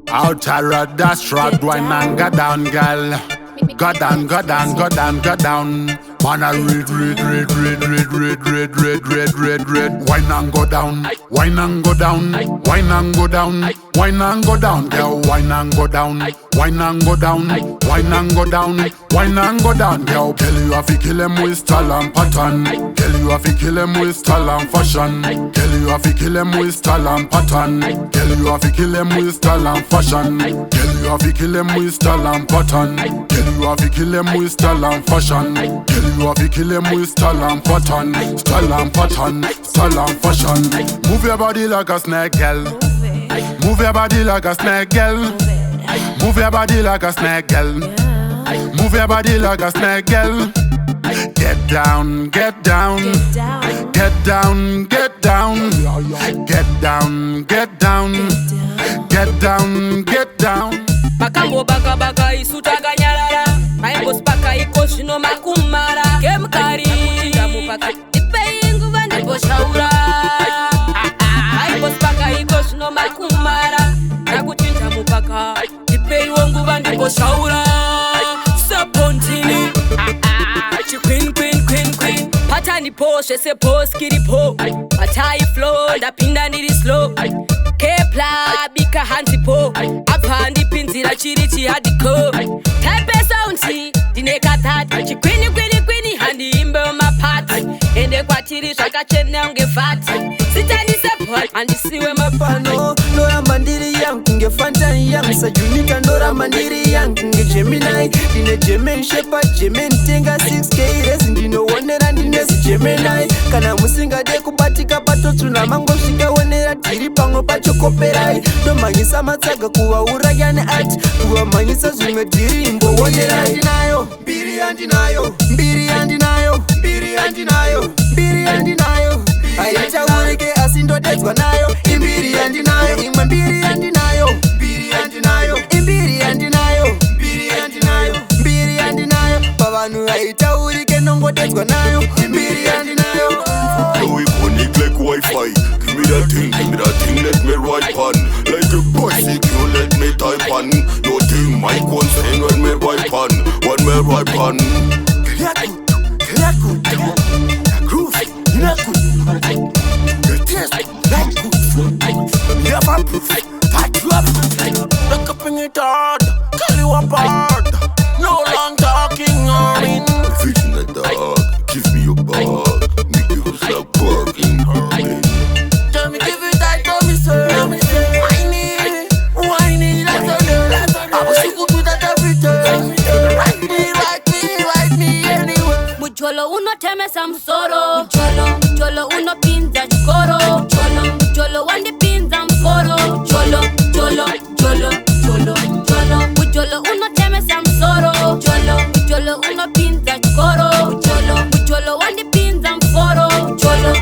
Out a road, dash road, wine and go down, girl. Go down, go down, go down, go down. Man a red. Wine and go down, wine and go down, wine and go down, wine and go down, girl. Wine and go down, wine and go down, wine and go down, wine and go down, girl. Girl, you have to kill him with style and pattern. Girl, you have to kill him with style and fashion. Girl, you have to kill him with style and pattern. Girl, you have to kill him with style and fashion. Girl, you have to kill him with style and pattern. Girl, you have to kill him with style and fashion. Girl, you have to kill him with style and pattern. Style and pattern, style and fashion. Move your body like a snake, girl. Move your body like a snake, girl. Move your body like a snake, girl. Move your body like a snake, girl. Get down, get down, get down, get down, get down, get down, get down, get down. Makambo baka isutaga nyarara. Maimbo spaka iko shino makumara. Kemkari mupaka ipeingu vandi boshaura. Maimbo spaka iko shino makumara. Nakuchinja mupaka ipeingu vandi boshaura. Sapontini Queen Patani po, shese po, skiri po. Patai flow, ndapinda niri slow. Kepla, bika hansi po. Apandi pinzira chirichi hadiko. Tepe sounds, dineka tati. Chiquini, handi imbe mapati. Ende kwa chiri shaka chene unge fati. Sitani support, andi siwe mapano. Nora mandiri yang, kunge fantani yang. Sajunita nora mandiri yang, kunge Gemini. Dine Gemen shepherd, Gemen tenga 6K. Resi ndino wonera ndinesi Gemini. Kana musinga de kubatika patotu na mango shika wonera tiri pango pacho koperai. Do mangisa matsaga kuwa uragane art. Kuwa mangisa zunga diri imbo wonera ndinayo. Mbiri andinayo, mbiri andinayo, mbiri andinayo, mbiri andinayo. Ayita urike asindo dezwa nayo. Imbiri andinayo, imwe mbiri andinayo, mbiri andinayo, imbiri andinayo, mbiri andinayo, mbiri andinayo. Pavanu ayita urike nongo dezwa nayo. Imbiri andinayo. Yo, we connect like Wi-Fi. Give me that thing, let me ride on. Like a bicycle, let me type on. Yo, thing, mic one saying when me ride on. When me ride on. Kiraku, groove, inaku. The taste, like good. Never proof, that you have. Look up in it hard, call you apart. No long talking, I mean. Vision the dog, give me your bag. Make you stop working, Harmon. Tell me, give it that, tell me, sir. Whiny, that's all there. I was so good with that every time. Like me, anyway. Mucholo uno teme samsoro. Mucholo uno pinza chikoro. Mucholo wandi pinza mforo. Mucholo uno teme samsoro. Mucholo uno pinza chikoro. Mucholo wandi pinza mforo. Mucholo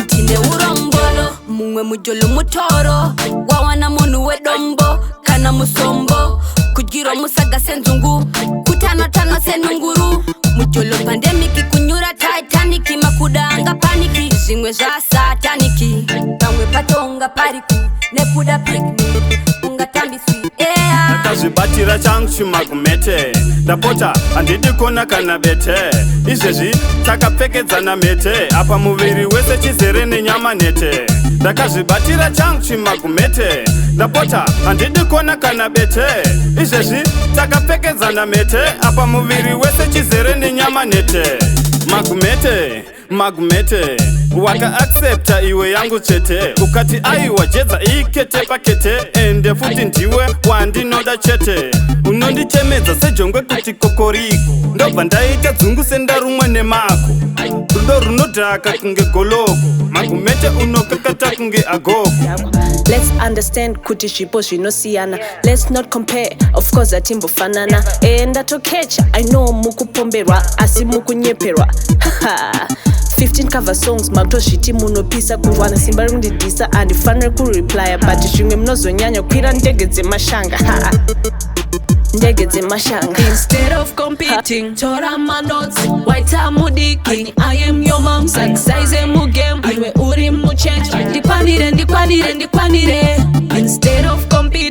tine urombolo. Mungwe mujolo mutoro. Wawana munu wedombo. Kana musombo. Kujiro musaga senzungu. Kutano senunguru. Mujolo pandemiki kunyura Titanic. Makudanga paniki. Zingwe za sataniki. Pangwe patonga pariku. Nekuda picnic. Unga tambi sweet air. Ndakazvibatira changu chimagumete. Ndapota handidi kona kana bete. Izvezvi takapfekedzana mete. Apa muviri wese chizere nenyama nete. Ndakazvibatira changu chimagumete. Ndapota handidi kona kana bete. Izvezvi takapfekedzana mete. Apa muviri wese chizere nenyama nete. Magumete waka accepta iwe yangu chete. Ukati aiwa jedza ikete pakete. Ende futi ndiwe wandinoda chete. Unondichemedza sejongwe kuti kokoriko. Ndobva ndaita dzungu sendarumwe nemako. Rudo runodhaka kunge goloko. Magumete unokakata kunge agogo. Let's understand kuti zvipo zvinosiyana. Let's not compare, of course atimbofanana. Ndatokecha, I know mukupomberwa asi mukunyeperwa. 15 cover songs makutozviti munopisa kurwana simba rekundidhisa handifanire kureplya but zvimwe munozonyanya kukwira ndege dzemashanga. Instead of competing, tora my notes, white mudiki. I am your mom, size mugem. Iwe uri mucheche, ndikwanire. Instead of competing.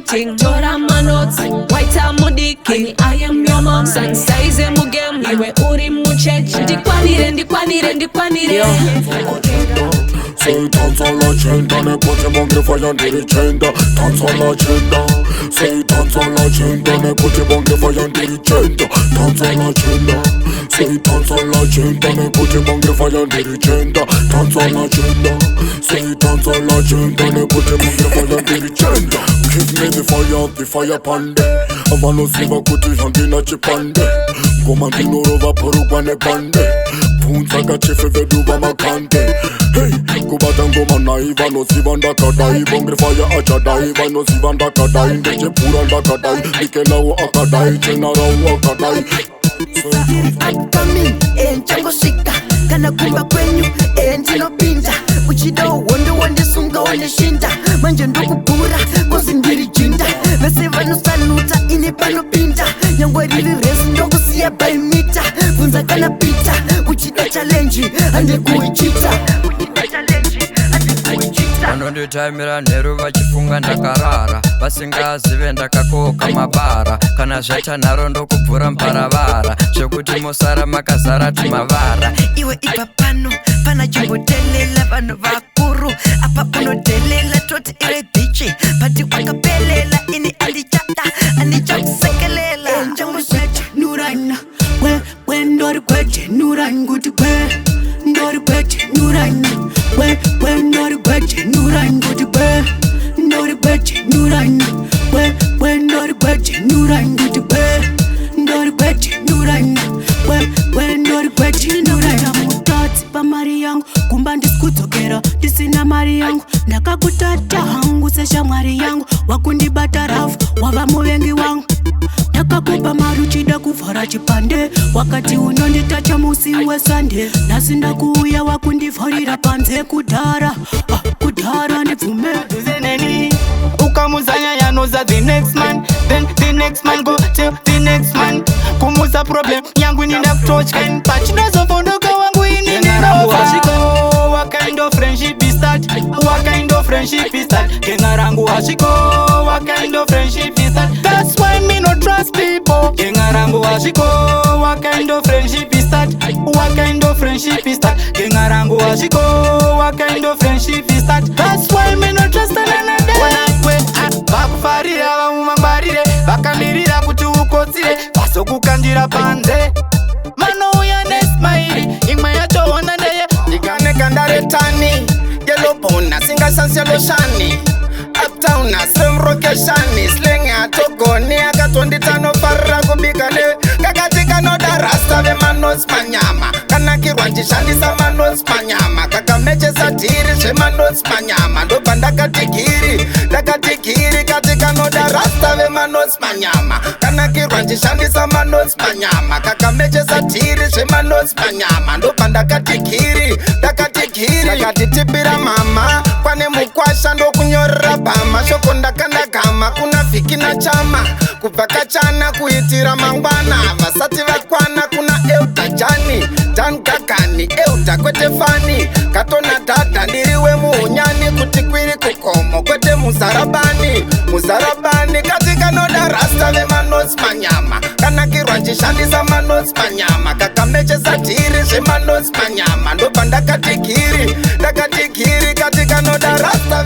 sansaize mugame iwe uri muchechi ndikwanire Say dance on l'agenda, ne put him on the fire, ndiri chenda. Dance on l'agenda. Say dance on l'agenda, ne put him on the fire, ndiri chenda. Dance on l'agenda. Say dance on l'agenda, ne put him on the fire, ndiri chenda. Dance on l'agenda. Say dance on l'agenda, ne put him on the fire, ndiri chenda. Give me the fire pande. Avano siva kuti handina chipande. Komandino rova porugwane pande. Punta gachefe veduva makande. Hey, kubata ngoma naiva no siva ndakadai. Bongre fire achadai, vano siva ndakadai. Ndeche pura ndakadai, nikelawo akadai. Chenarawo akadai. Upcoming, chango shika kana kumba kwenyu, ndinopinda uchida uhondo wandesunga wandeshinda manje ndokubhura kozi ndiri jinda vese vanosaluta ine panopinda nyangwe riri resi ndokusiya by mita bvunza kana pita uchida challenge handekuichita vanonditaimira nheru vachifunga ndakarara vasingazive ndakakoka mabara kana zvaita nharo ndokubvura mparavara zvekuti mosara makazara tumavara iwe ipa pano pana chimbotelela vanhu vakuru apa unodelela toti iwe bichi pati wakapelela ini andichakusekelela njangoswete nuraina we ndori kwete nurain kuti kwe ndori kwete nuraina we ndori kwete nurain kuti kwe ndori kwete nuraina we ndori kwete nurain kuti kwe ndori kwete nuraina we ndori kwete nuraina mutati pamari yangu kumba ndisikudzokera ndisina mari yangu ndakakutata hangu seshamwari yangu wakundibata rafu wava muvengi wangu ndakakupa mari uchida kuvhara chipande wakati unonditacha musi wesande nhasi ndakuuya wakundivharira panze kudhara ndibvume ukamuzanya yanoza the next man, then the next man go tell the next man kumuza problem yangu nina kutochken pachinazovondoka wangu ininirova what kind of friendship is that? What kind of friendship is that? Kenga rangu hashiko, what kind of friendship is that? That's why me no trust people. Kenga rangu hashiko, what kind of friendship is that? What kind of friendship is that? Kenga rangu hashiko, what kind of friendship is that? That's why me no trust another. Vakufarira vamumangwarire vakamirira kuti ukotsire vasokukandira panze manouya nesmairi imwe yacho ona ndeye ndikanekandare yelobona singasansialoshani uptown asemrokeshani slenge atogoni akatonditanofarira kubikane kakati kanoda rasta vemanos manyama kanakirwa ndishandisa manos manyama kakamechesa dhiri zvemanos manyama ndobva ndakatigiri kati kanoda rasta vemanos manyama kanakirwa ndishandisa manos manyama kakamechesa dhiri zvemanos manyama ndobva ndakatigiri ndakatitipira mama kwane mukwasha ndokunyorera bhama shoko ndakandagama kuna vhiki na chama kubva kachana kuitira mangwana vasati vakwana kuna euta jani dangagani euta kwete fani katona dhadha ndiriwe muhunyani kuti kwiri kukomo kwete muzarabani kati kanoda rasta vemanos manyama kanakirwa ndishandisa manos manyama kakamechesa dhiri zvemanos manyama ndobva ndakatigiri kati kanoda rasta